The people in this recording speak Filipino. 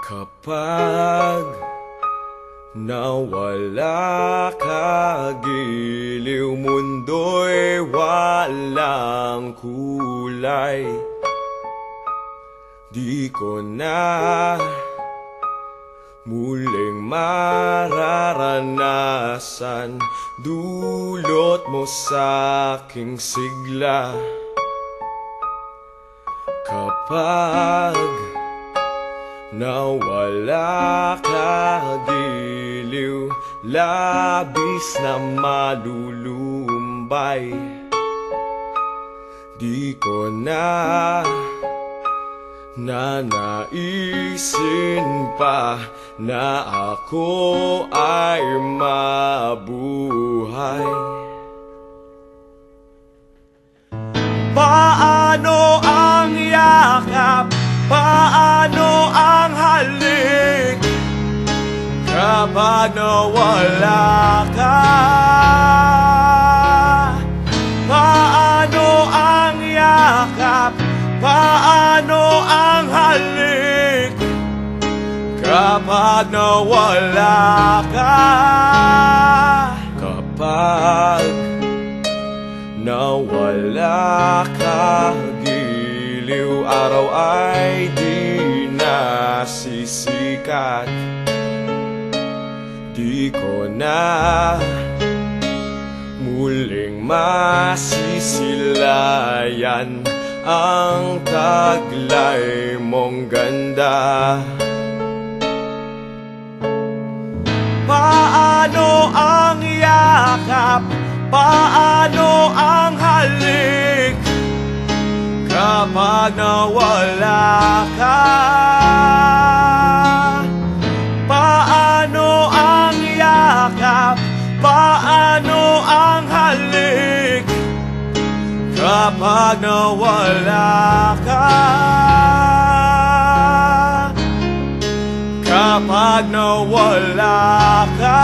Kapag nawala ka, giliw mundo'y walang kulay. Di ko na muling mararanasan dulot mo sa aking sigla. Kapag nawala ka, giliw, labis na malulumbay. Di ko na nanaisin pa na ako ay mabuhay. Paano ang yakap? Paano ang halik kapag nawala ka? Paano ang yakap? Paano ang halik kapag nawala ka? Kapag nawala ka, giliw, araw ay di nasisikat. Di ko na muling masisilayan ang taglay mong ganda. Paano ang yakap? Paano ang halik kapag nawala ka? Paano ang yakap? Paano ang halik kapag nawala ka? Kapag nawala ka?